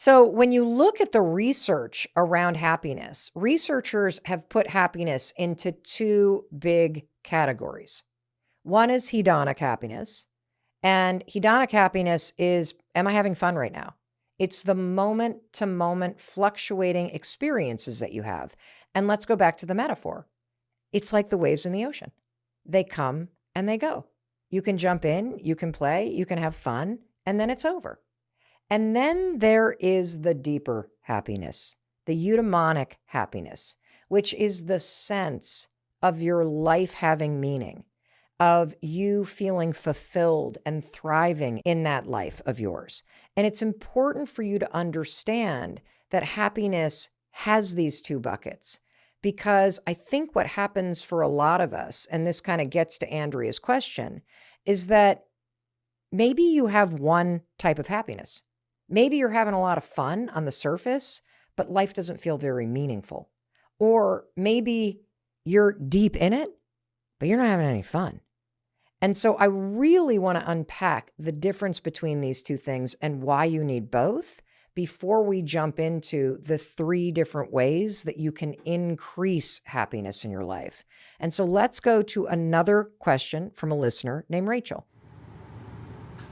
So, when you look at the research around happiness, researchers have put happiness into two big categories. One is hedonic happiness, and hedonic happiness is, am I having fun right now? It's the moment to moment fluctuating experiences that you have. And let's go back to the metaphor. It's like the waves in the ocean. They come and they go. You can jump in, you can play, you can have fun, and then it's over. And then there is the deeper happiness, the eudaimonic happiness, which is the sense of your life having meaning, of you feeling fulfilled and thriving in that life of yours. And it's important for you to understand that happiness has these two buckets, because I think what happens for a lot of us, and this kind of gets to Andrea's question, is that maybe you have one type of happiness. Maybe you're having a lot of fun on the surface, but life doesn't feel very meaningful. Or maybe you're deep in it, but you're not having any fun. And so I really want to unpack the difference between these two things and why you need both before we jump into the three different ways that you can increase happiness in your life. And so let's go to another question from a listener named Rachel.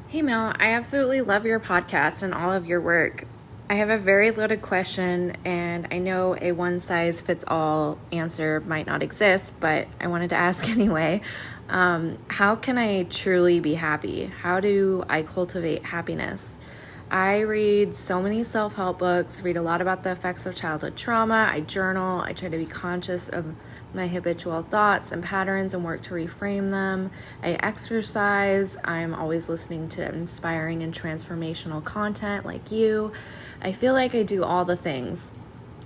Hey Mel, I absolutely love your podcast and all of your work. I have a very loaded question, and I know a one-size-fits-all answer might not exist, but I wanted to ask anyway. How can I truly be happy? How do I cultivate happiness? I read so many self-help books, read a lot about the effects of childhood trauma. I journal. I try to be conscious of my habitual thoughts and patterns and work to reframe them. I exercise. I'm always listening to inspiring and transformational content like you. I feel like I do all the things,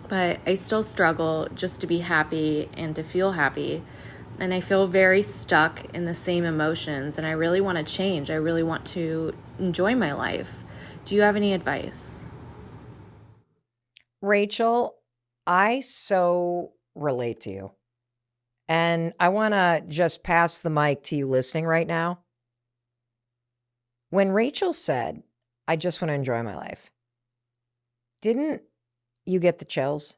but I still struggle just to be happy and to feel happy. And I feel very stuck in the same emotions, and I really want to change. I really want to enjoy my life. Do you have any advice? Rachel, I so relate to you. And I want to just pass the mic to you listening right now. When Rachel said, I just want to enjoy my life, didn't you get the chills?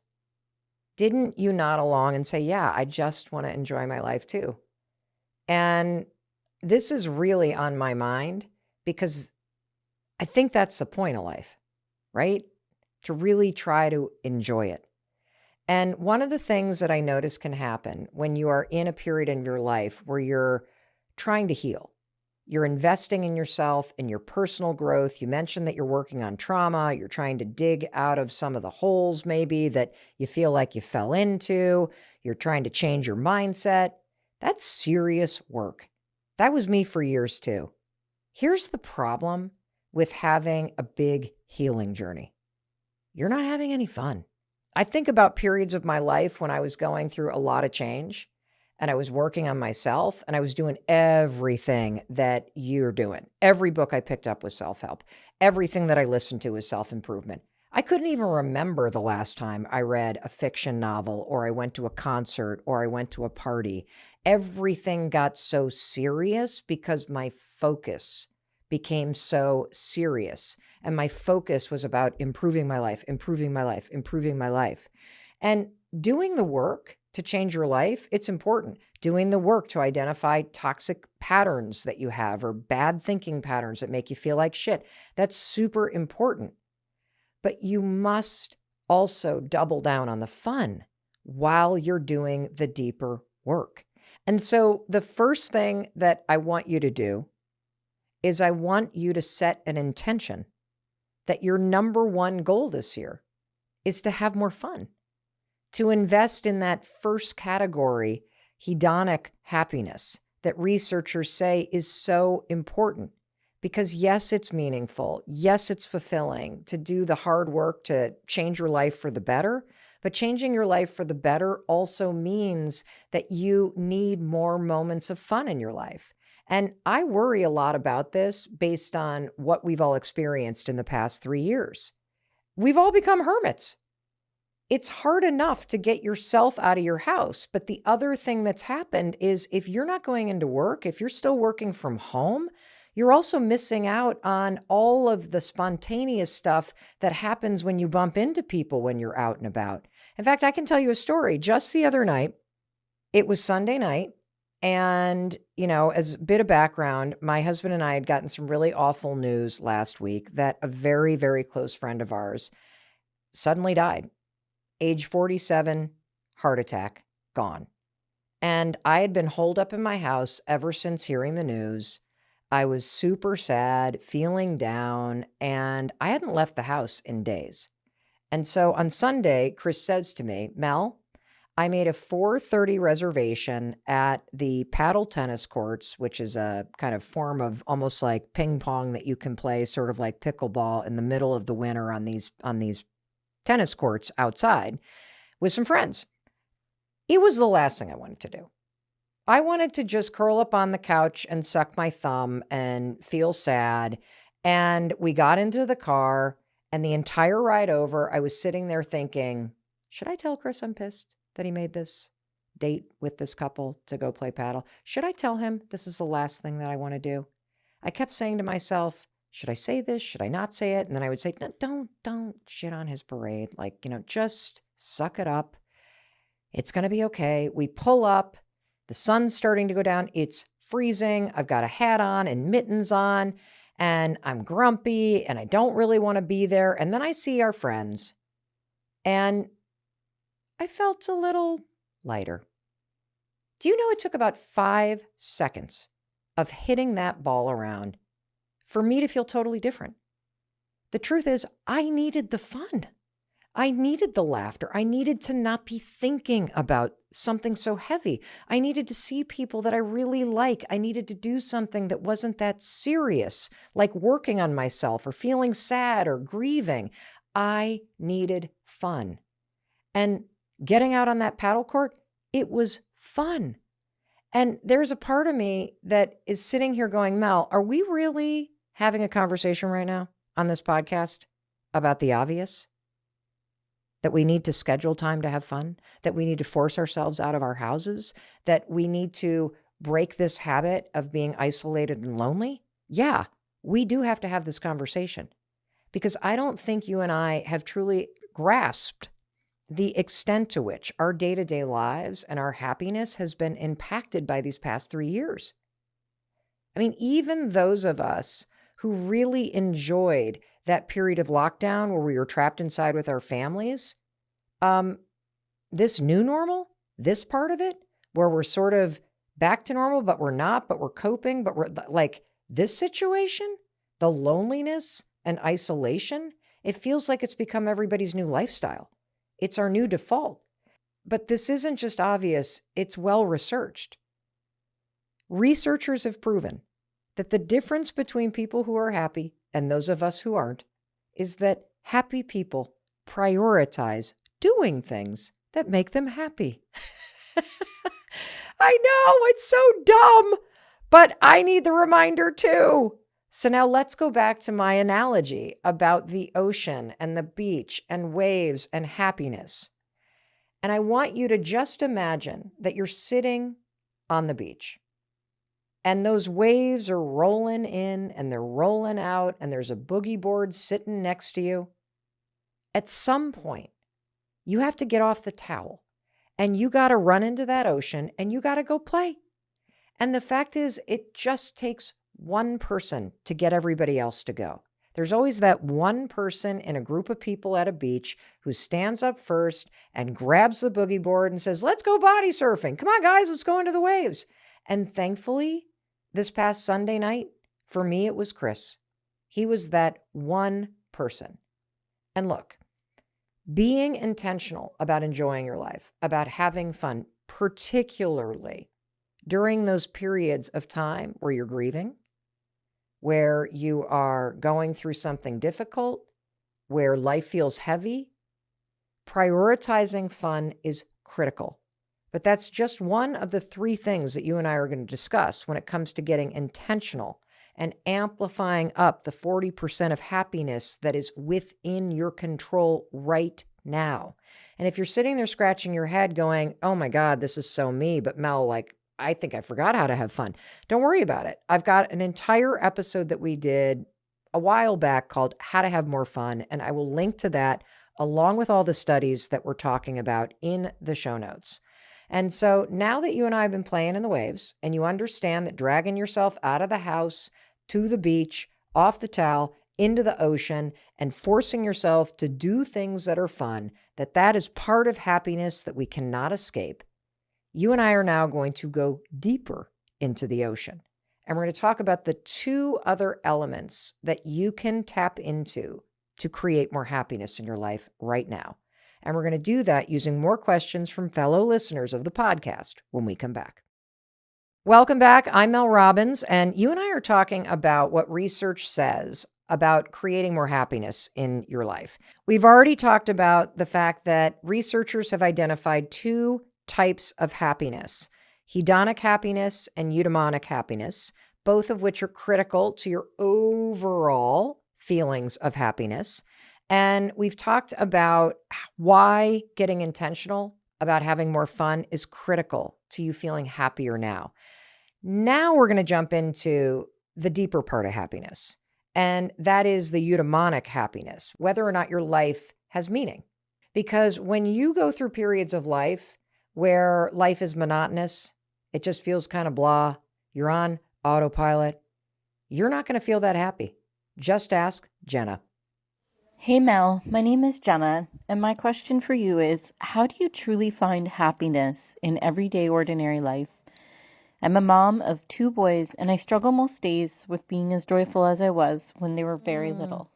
Didn't you nod along and say, yeah, I just want to enjoy my life too? And this is really on my mind because I think that's the point of life, right? To really try to enjoy it. And one of the things that I notice can happen when you are in a period in your life where you're trying to heal, you're investing in yourself, in your personal growth. You mentioned that you're working on trauma. You're trying to dig out of some of the holes maybe that you feel like you fell into. You're trying to change your mindset. That's serious work. That was me for years too. Here's the problem with having a big healing journey. You're not having any fun. I think about periods of my life when I was going through a lot of change and I was working on myself and I was doing everything that you're doing. Every book I picked up was self-help. Everything that I listened to was self-improvement. I couldn't even remember the last time I read a fiction novel or I went to a concert or I went to a party. Everything got so serious because my focus became so serious. And my focus was about improving my life, improving my life, improving my life. And doing the work to change your life, it's important. Doing the work to identify toxic patterns that you have or bad thinking patterns that make you feel like shit, that's super important. But you must also double down on the fun while you're doing the deeper work. And so the first thing that I want you to do is I want you to set an intention that your number one goal this year is to have more fun, to invest in that first category, hedonic happiness, that researchers say is so important. Because yes, it's meaningful. Yes, it's fulfilling to do the hard work to change your life for the better. But changing your life for the better also means that you need more moments of fun in your life. And I worry a lot about this based on what we've all experienced in the past 3 years. We've all become hermits. It's hard enough to get yourself out of your house. But the other thing that's happened is if you're not going into work, if you're still working from home, you're also missing out on all of the spontaneous stuff that happens when you bump into people when you're out and about. In fact, I can tell you a story. Just the other night, it was Sunday night. And, as a bit of background, my husband and I had gotten some really awful news last week that a very, very close friend of ours suddenly died. Age 47, heart attack, gone. And I had been holed up in my house ever since hearing the news. I was super sad, feeling down, and I hadn't left the house in days. And so on Sunday, Chris says to me, Mel, I made a 4:30 reservation at the paddle tennis courts, which is a kind of form of almost like ping pong that you can play, sort of like pickleball in the middle of the winter on these tennis courts outside with some friends. It was the last thing I wanted to do. I wanted to just curl up on the couch and suck my thumb and feel sad. And we got into the car, and the entire ride over, I was sitting there thinking, should I tell Chris I'm pissed that he made this date with this couple to go play paddle? Should I tell him this is the last thing that I want to do? I kept saying to myself, should I say this? Should I not say it? And then I would say, no, don't shit on his parade. Like, just suck it up. It's going to be okay. We pull up. The sun's starting to go down. It's freezing. I've got a hat on and mittens on, and I'm grumpy, and I don't really want to be there. And then I see our friends, and I felt a little lighter. Do you know it took about 5 seconds of hitting that ball around for me to feel totally different? The truth is, I needed the fun. I needed the laughter. I needed to not be thinking about something so heavy. I needed to see people that I really like. I needed to do something that wasn't that serious, like working on myself or feeling sad or grieving. I needed fun. And getting out on that paddle court, it was fun. And there's a part of me that is sitting here going, Mel, are we really having a conversation right now on this podcast about the obvious? That we need to schedule time to have fun, that we need to force ourselves out of our houses, that we need to break this habit of being isolated and lonely? Yeah, we do have to have this conversation, because I don't think you and I have truly grasped the extent to which our day-to-day lives and our happiness has been impacted by these past 3 years. I mean, even those of us who really enjoyed that period of lockdown where we were trapped inside with our families, this new normal, this part of it, where we're sort of back to normal, but we're not, but we're coping, but we're like this situation, the loneliness and isolation, it feels like it's become everybody's new lifestyle. It's our new default. But this isn't just obvious, it's well researched. Researchers have proven that the difference between people who are happy and those of us who aren't is that happy people prioritize doing things that make them happy. I know, it's so dumb, but I need the reminder too. So now let's go back to my analogy about the ocean and the beach and waves and happiness. And I want you to just imagine that you're sitting on the beach. And those waves are rolling in and they're rolling out, and there's a boogie board sitting next to you. At some point, you have to get off the towel and you got to run into that ocean and you got to go play. And the fact is, it just takes one person to get everybody else to go. There's always that one person in a group of people at a beach who stands up first and grabs the boogie board and says, let's go body surfing. Come on, guys, let's go into the waves. And thankfully, this past Sunday night, for me, it was Chris. He was that one person. And look, being intentional about enjoying your life, about having fun, particularly during those periods of time where you're grieving, where you are going through something difficult, where life feels heavy, prioritizing fun is critical. But that's just one of the 3 things that you and I are going to discuss when it comes to getting intentional and amplifying up the 40% of happiness that is within your control right now. And if you're sitting there scratching your head going, oh my God, this is so me, but Mel, like, I think I forgot how to have fun. Don't worry about it. I've got an entire episode that we did a while back called How to Have More Fun, and I will link to that along with all the studies that we're talking about in the show notes. And so now that you and I have been playing in the waves and you understand that dragging yourself out of the house to the beach, off the towel, into the ocean, and forcing yourself to do things that are fun, that is part of happiness that we cannot escape. You and I are now going to go deeper into the ocean. And we're going to talk about the two other elements that you can tap into to create more happiness in your life right now. And we're going to do that using more questions from fellow listeners of the podcast when we come back. Welcome back. I'm Mel Robbins, and you and I are talking about what research says about creating more happiness in your life. We've already talked about the fact that researchers have identified two types of happiness: hedonic happiness and eudaimonic happiness, both of which are critical to your overall feelings of happiness. And we've talked about why getting intentional about having more fun is critical to you feeling happier now. Now we're going to jump into the deeper part of happiness, and that is the eudaimonic happiness, whether or not your life has meaning. Because when you go through periods of life where life is monotonous, it just feels kind of blah, you're on autopilot, you're not going to feel that happy. Just ask Jenna. Hey Mel, my name is Jenna, and my question for you is, how do you truly find happiness in everyday ordinary life? I'm a mom of 2 boys, and I struggle most days with being as joyful as I was when they were very little.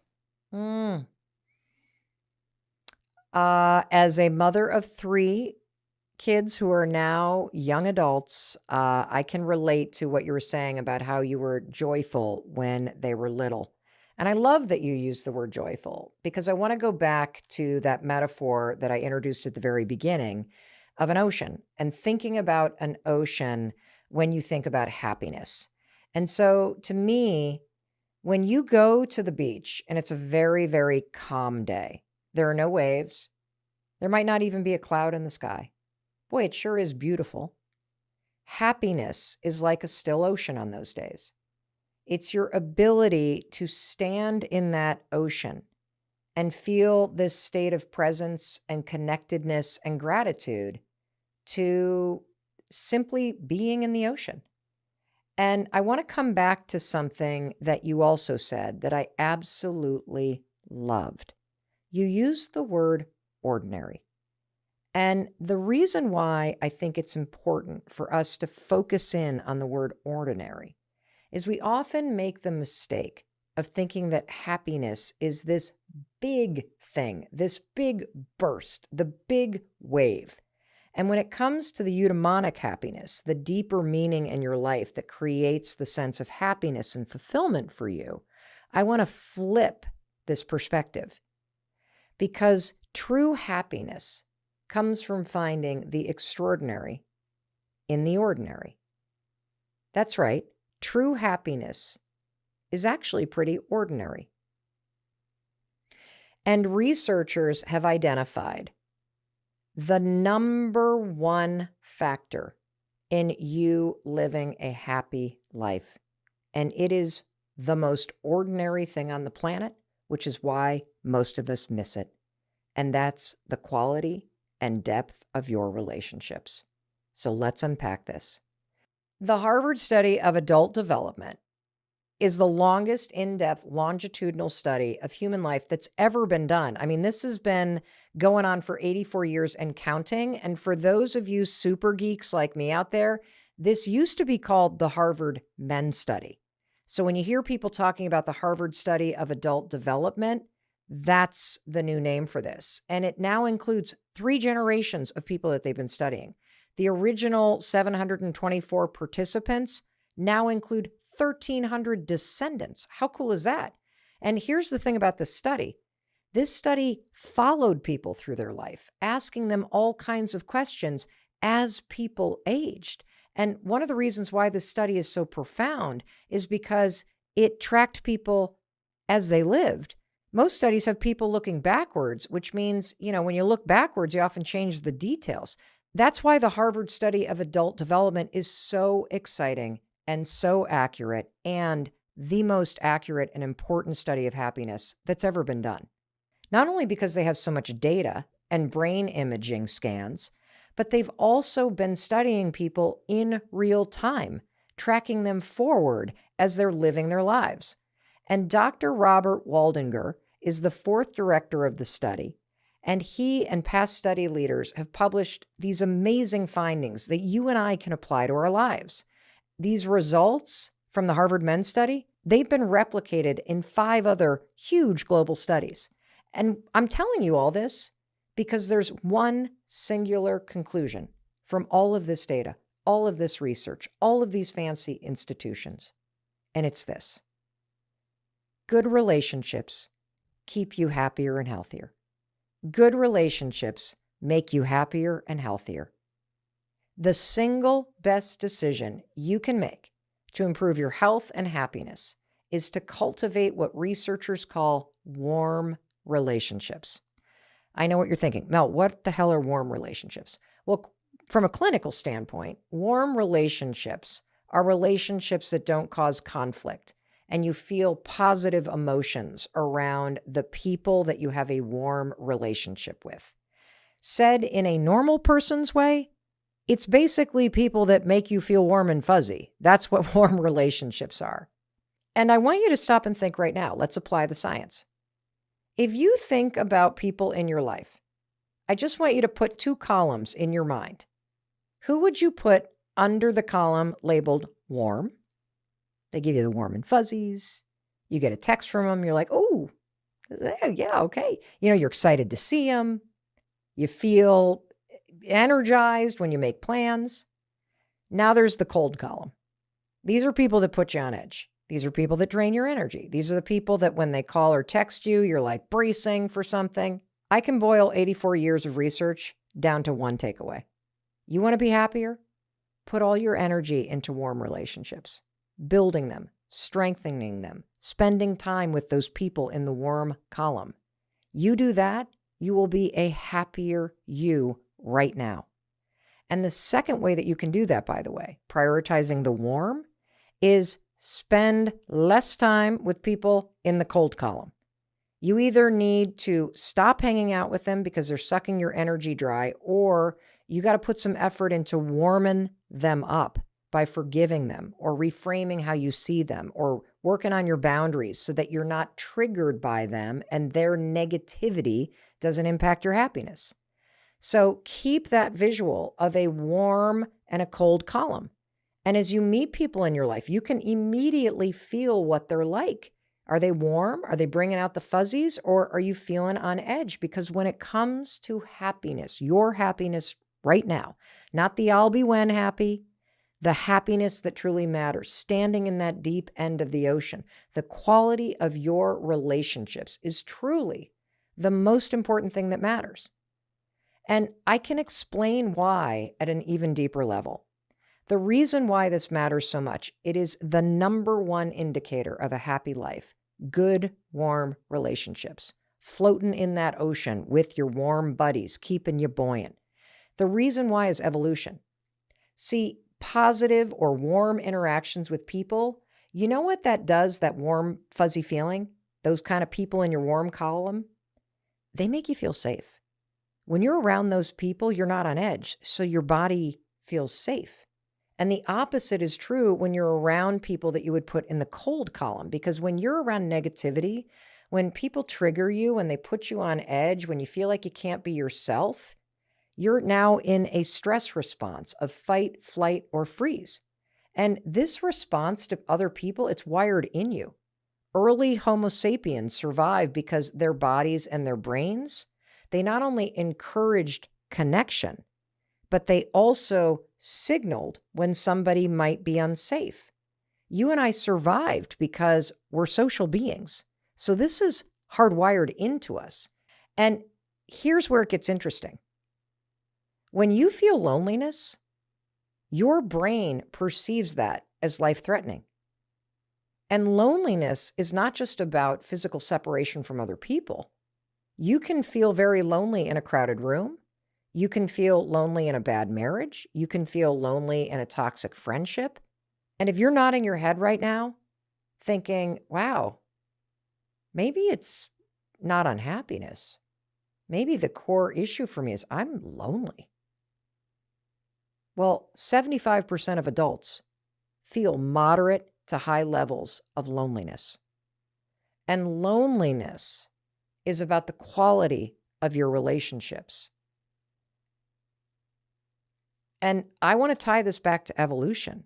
As a mother of 3 kids who are now young adults, I can relate to what you were saying about how you were joyful when they were little. And I love that you use the word joyful, because I want to go back to that metaphor that I introduced at the very beginning of an ocean, and thinking about an ocean when you think about happiness. And so to me, when you go to the beach and it's a very, very calm day, there are no waves, there might not even be a cloud in the sky. Boy, it sure is beautiful. Happiness is like a still ocean on those days. It's your ability to stand in that ocean and feel this state of presence and connectedness and gratitude to simply being in the ocean. And I want to come back to something that you also said that I absolutely loved. You used the word ordinary. And the reason why I think it's important for us to focus in on the word ordinary is we often make the mistake of thinking that happiness is this big thing, this big burst, the big wave. And when it comes to the eudaimonic happiness, the deeper meaning in your life that creates the sense of happiness and fulfillment for you, I want to flip this perspective, because true happiness comes from finding the extraordinary in the ordinary. That's right. True happiness is actually pretty ordinary. And researchers have identified the number one factor in you living a happy life. And it is the most ordinary thing on the planet, which is why most of us miss it. And that's the quality and depth of your relationships. So let's unpack this. The Harvard study of adult development is the longest in-depth longitudinal study of human life that's ever been done. I mean, this has been going on for 84 years and counting. And for those of you super geeks like me out there, this used to be called the Harvard Men Study. So when you hear people talking about the Harvard study of adult development, that's the new name for this. And it now includes 3 generations of people that they've been studying. The original 724 participants now include 1,300 descendants. How cool is that? And here's the thing about this study. This study followed people through their life, asking them all kinds of questions as people aged. And one of the reasons why this study is so profound is because it tracked people as they lived. Most studies have people looking backwards, which means, when you look backwards, you often change the details. That's why the Harvard study of adult development is so exciting and so accurate, and the most accurate and important study of happiness that's ever been done. Not only because they have so much data and brain imaging scans, but they've also been studying people in real time, tracking them forward as they're living their lives. And Dr. Robert Waldinger is the fourth director of the study, and he and past study leaders have published these amazing findings that you and I can apply to our lives. These results from the Harvard Men's Study, they've been replicated in 5 other huge global studies. And I'm telling you all this because there's one singular conclusion from all of this data, all of this research, all of these fancy institutions. And it's this: good relationships keep you happier and healthier. Good relationships make you happier and healthier. The single best decision you can make to improve your health and happiness is to cultivate what researchers call warm relationships. I know what you're thinking. Mel, what the hell are warm relationships? Well, from a clinical standpoint, warm relationships are relationships that don't cause conflict, and you feel positive emotions around the people that you have a warm relationship with. Said in a normal person's way, it's basically people that make you feel warm and fuzzy. That's what warm relationships are. And I want you to stop and think right now. Let's apply the science. If you think about people in your life, I just want you to put 2 columns in your mind. Who would you put under the column labeled warm? They give you the warm and fuzzies. You get a text from them. You're like, oh, yeah, okay. You're excited to see them. You feel energized when you make plans. Now there's the cold column. These are people that put you on edge. These are people that drain your energy. These are the people that when they call or text you, you're like bracing for something. I can boil 84 years of research down to one takeaway. You want to be happier? Put all your energy into warm relationships, building them, strengthening them, spending time with those people in the warm column. You do that, you will be a happier you right now. And the second way that you can do that, by the way, prioritizing the warm, is spend less time with people in the cold column. You either need to stop hanging out with them because they're sucking your energy dry, or you got to put some effort into warming them up by forgiving them or reframing how you see them or working on your boundaries so that you're not triggered by them and their negativity doesn't impact your happiness. So keep that visual of a warm and a cold column. And as you meet people in your life, you can immediately feel what they're like. Are they warm? Are they bringing out the fuzzies? Or are you feeling on edge? Because when it comes to happiness, your happiness right now, not the I'll be when happy, the happiness that truly matters, standing in that deep end of the ocean, the quality of your relationships is truly the most important thing that matters. And I can explain why at an even deeper level. The reason why this matters so much, it is the number one indicator of a happy life: good, warm relationships, floating in that ocean with your warm buddies, keeping you buoyant. The reason why is evolution. See, positive or warm interactions with people, you know what that does, that warm, fuzzy feeling? Those kind of people in your warm column, they make you feel safe. When you're around those people, you're not on edge, so your body feels safe. And the opposite is true when you're around people that you would put in the cold column, because when you're around negativity, when people trigger you, when they put you on edge, when you feel like you can't be yourself, you're now in a stress response of fight, flight, or freeze. And this response to other people, it's wired in you. Early Homo sapiens survived because their bodies and their brains, they not only encouraged connection, but they also signaled when somebody might be unsafe. You and I survived because we're social beings. So this is hardwired into us. And here's where it gets interesting. When you feel loneliness, your brain perceives that as life-threatening. And loneliness is not just about physical separation from other people. You can feel very lonely in a crowded room. You can feel lonely in a bad marriage. You can feel lonely in a toxic friendship. And if you're nodding your head right now, thinking, wow, maybe it's not unhappiness. Maybe the core issue for me is I'm lonely. Well, 75% of adults feel moderate to high levels of loneliness. And loneliness is about the quality of your relationships. And I want to tie this back to evolution.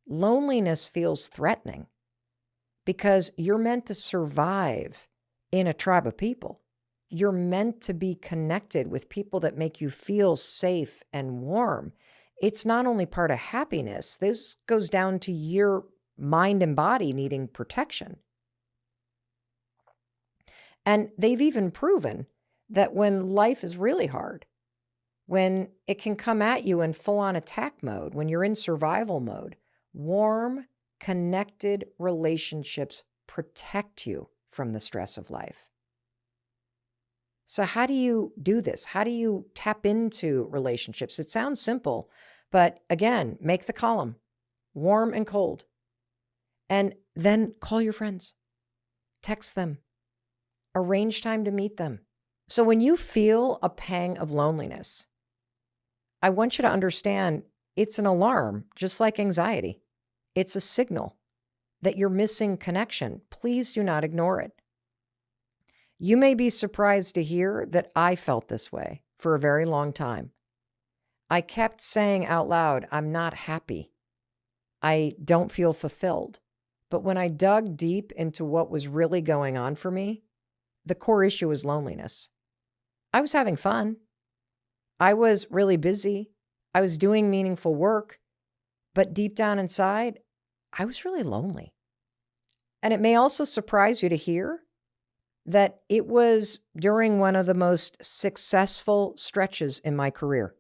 Loneliness feels threatening because you're meant to survive in a tribe of people. You're meant to be connected with people that make you feel safe and warm. It's not only part of happiness, this goes down to your mind and body needing protection. And they've even proven that when life is really hard, when it can come at you in full-on attack mode, when you're in survival mode, warm, connected relationships protect you from the stress of life. So how do you do this? How do you tap into relationships? It sounds simple, but again, make the column warm and cold. And then call your friends, text them, arrange time to meet them. So when you feel a pang of loneliness, I want you to understand it's an alarm, just like anxiety. It's a signal that you're missing connection. Please do not ignore it. You may be surprised to hear that I felt this way for a very long time. I kept saying out loud, I'm not happy. I don't feel fulfilled. But when I dug deep into what was really going on for me, the core issue was loneliness. I was having fun. I was really busy. I was doing meaningful work. But deep down inside, I was really lonely. And it may also surprise you to hear that it was during one of the most successful stretches in my career.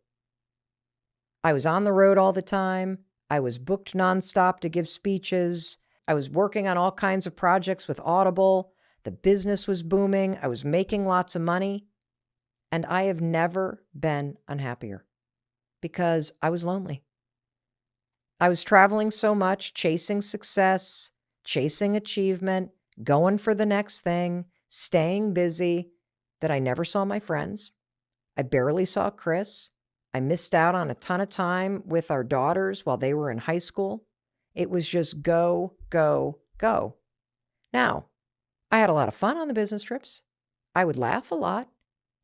I was on the road all the time. I was booked nonstop to give speeches. I was working on all kinds of projects with Audible. The business was booming. I was making lots of money. And I have never been unhappier because I was lonely. I was traveling so much, chasing success, chasing achievement, going for the next thing, staying busy, that I never saw my friends. I barely saw Chris. I missed out on a ton of time with our daughters while they were in high school. It was just go, go, go. Now, I had a lot of fun on the business trips. I would laugh a lot.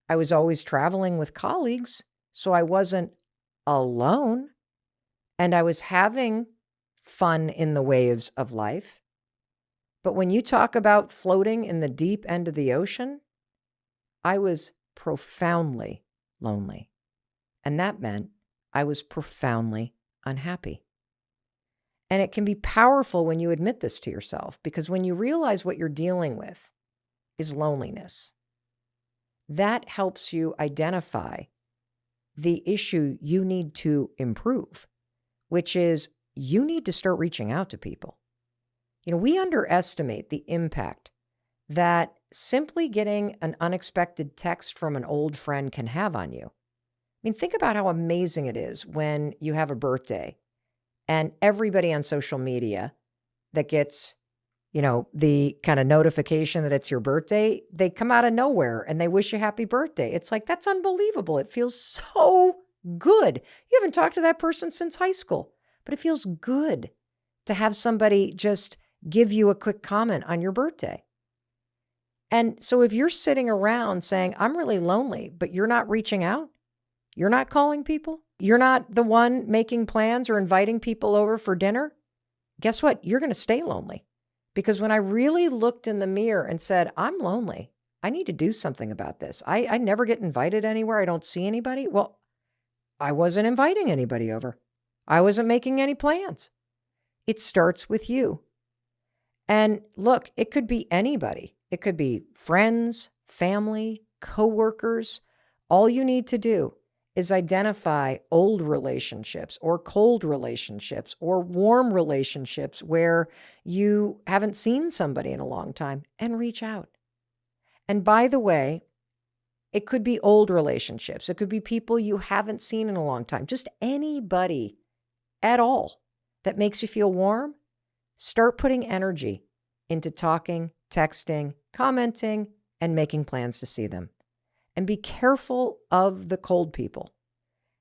I was always traveling with colleagues, so I wasn't alone. And I was having fun in the waves of life. But when you talk about floating in the deep end of the ocean, I was profoundly lonely. And that meant I was profoundly unhappy. And it can be powerful when you admit this to yourself, because when you realize what you're dealing with is loneliness, that helps you identify the issue you need to improve, which is you need to start reaching out to people. You know, we underestimate the impact that simply getting an unexpected text from an old friend can have on you. I mean, think about how amazing it is when you have a birthday and everybody on social media that gets, you know, the kind of notification that it's your birthday, they come out of nowhere and they wish you happy birthday. It's like, that's unbelievable. It feels so good. You haven't talked to that person since high school, but it feels good to have somebody just give you a quick comment on your birthday. And so if you're sitting around saying, I'm really lonely, but you're not reaching out, you're not calling people, you're not the one making plans or inviting people over for dinner, guess what? You're going to stay lonely. Because when I really looked in the mirror and said, I'm lonely, I need to do something about this. I never get invited anywhere. I don't see anybody. Well, I wasn't inviting anybody over. I wasn't making any plans. It starts with you. And look, it could be anybody. It could be friends, family, coworkers. All you need to do is identify old relationships or cold relationships or warm relationships where you haven't seen somebody in a long time and reach out. And by the way, It could be old relationships. It could be people you haven't seen in a long time. Just anybody at all that makes you feel warm. Start putting energy into talking, texting, commenting, and making plans to see them. And be careful of the cold people,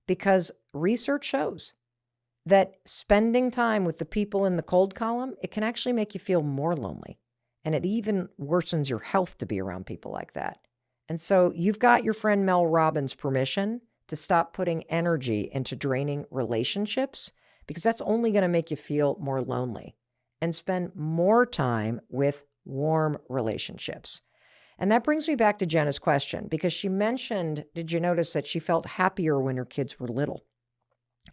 because research shows that spending time with the people in the cold column, it can actually make you feel more lonely. And it even worsens your health to be around people like that. And so you've got your friend Mel Robbins' permission to stop putting energy into draining relationships, because that's only going to make you feel more lonely, and spend more time with warm relationships. And that brings me back to Jenna's question, because she mentioned, did you notice that she felt happier when her kids were little?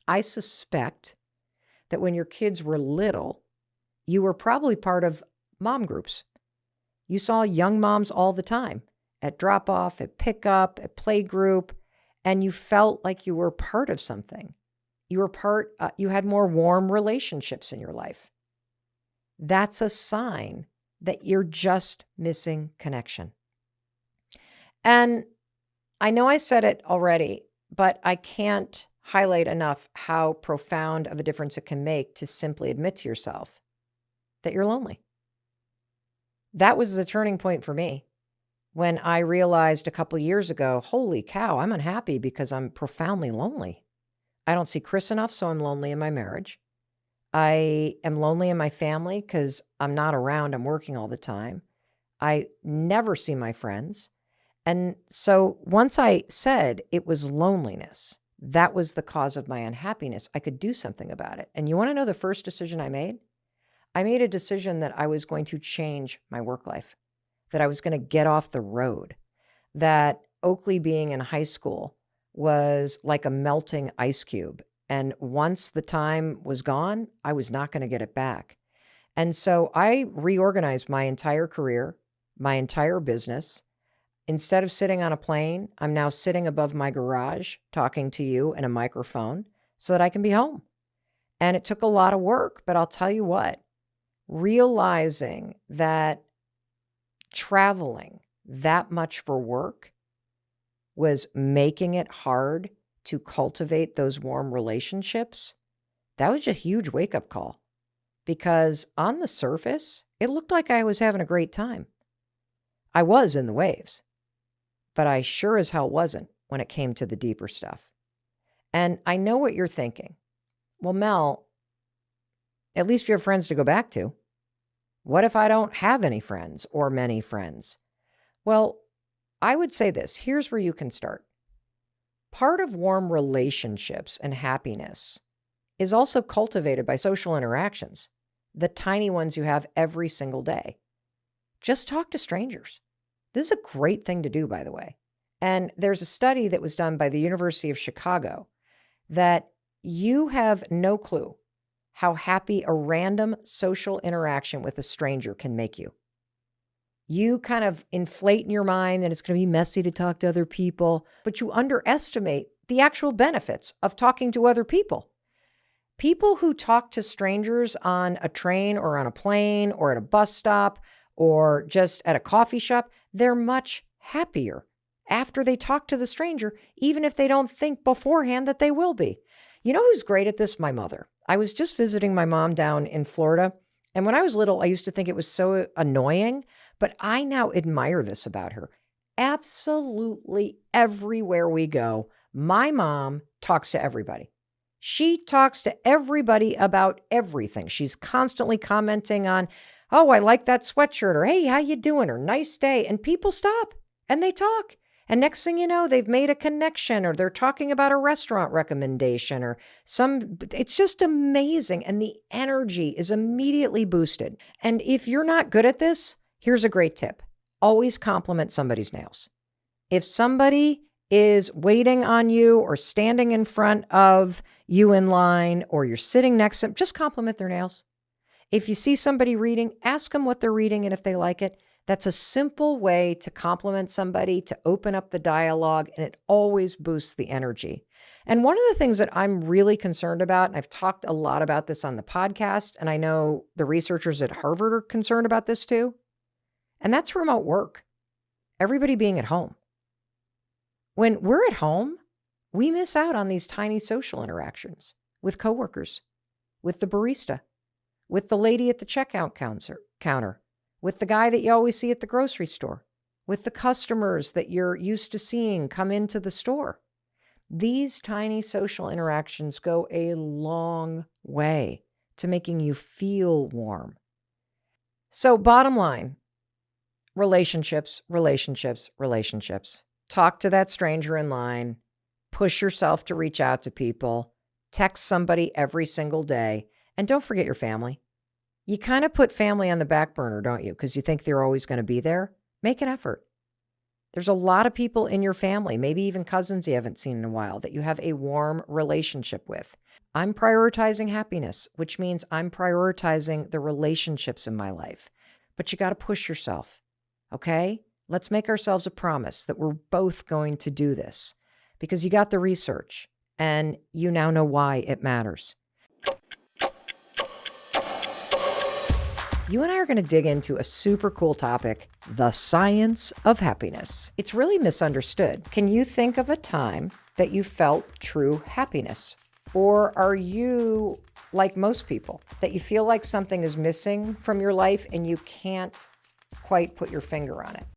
I suspect that when your kids were little, you were probably part of mom groups. You saw young moms all the time at drop-off, at pickup, at play group, and you felt like you were part of something. You had more warm relationships in your life. That's a sign that you're just missing connection. And I know I said it already, but I can't highlight enough how profound of a difference it can make to simply admit to yourself that you're lonely. That was the turning point for me when I realized a couple years ago, holy cow, I'm unhappy because I'm profoundly lonely. I don't see Chris enough, so I'm lonely in my marriage. I am lonely in my family because I'm not around. I'm working all the time. I never see my friends. And so once I said it was loneliness, that was the cause of my unhappiness, I could do something about it. And you want to know the first decision I made? I made a decision that I was going to change my work life, that I was going to get off the road, that Oakley being in high school was like a melting ice cube. And once the time was gone, I was not going to get it back. And so I reorganized my entire career, my entire business. Instead of sitting on a plane, I'm now sitting above my garage talking to you in a microphone so that I can be home. And it took a lot of work, but I'll tell you what, realizing that traveling that much for work was making it hard to cultivate those warm relationships, that was a huge wake-up call, because on the surface, it looked like I was having a great time. I was in the waves, but I sure as hell wasn't when it came to the deeper stuff. And I know what you're thinking. Well, Mel, at least you have friends to go back to. What if I don't have any friends or many friends? Well, I would say this. Here's where you can start. Part of warm relationships and happiness is also cultivated by social interactions, the tiny ones you have every single day. Just talk to strangers. This is a great thing to do, by the way. And there's a study that was done by the University of Chicago that you have no clue how happy a random social interaction with a stranger can make you. You kind of inflate in your mind that it's going to be messy to talk to other people, but you underestimate the actual benefits of talking to other people. People who talk to strangers on a train or on a plane or at a bus stop or just at a coffee shop, they're much happier after they talk to the stranger, even if they don't think beforehand that they will be. You know who's great at this? My mother. I was just visiting my mom down in Florida, and when I was little, I used to think it was so annoying, but I now admire this about her. Absolutely everywhere we go, my mom talks to everybody. She talks to everybody about everything. She's constantly commenting on, oh, I like that sweatshirt, or hey, how you doing, or nice day. And people stop and they talk. And next thing you know, they've made a connection, or they're talking about a restaurant recommendation or it's just amazing. And the energy is immediately boosted. And if you're not good at this, here's a great tip. Always compliment somebody's nails. If somebody is waiting on you or standing in front of you in line, or you're sitting next to them, just compliment their nails. If you see somebody reading, ask them what they're reading and if they like it. That's a simple way to compliment somebody, to open up the dialogue, and it always boosts the energy. And one of the things that I'm really concerned about, and I've talked a lot about this on the podcast, and I know the researchers at Harvard are concerned about this too, and that's remote work. Everybody being at home. When we're at home, we miss out on these tiny social interactions with coworkers, with the barista, with the lady at the checkout counter, with the guy that you always see at the grocery store, with the customers that you're used to seeing come into the store. These tiny social interactions go a long way to making you feel warm. So bottom line, relationships, relationships, relationships. Talk to that stranger in line. Push yourself to reach out to people. Text somebody every single day. And don't forget your family. You kind of put family on the back burner, don't you? Because you think they're always going to be there. Make an effort. There's a lot of people in your family, maybe even cousins you haven't seen in a while, that you have a warm relationship with. I'm prioritizing happiness, which means I'm prioritizing the relationships in my life. But you got to push yourself, okay? Let's make ourselves a promise that we're both going to do this because you got the research and you now know why it matters. You and I are going to dig into a super cool topic, the science of happiness. It's really misunderstood. Can you think of a time that you felt true happiness? Or are you like most people, that you feel like something is missing from your life and you can't quite put your finger on it?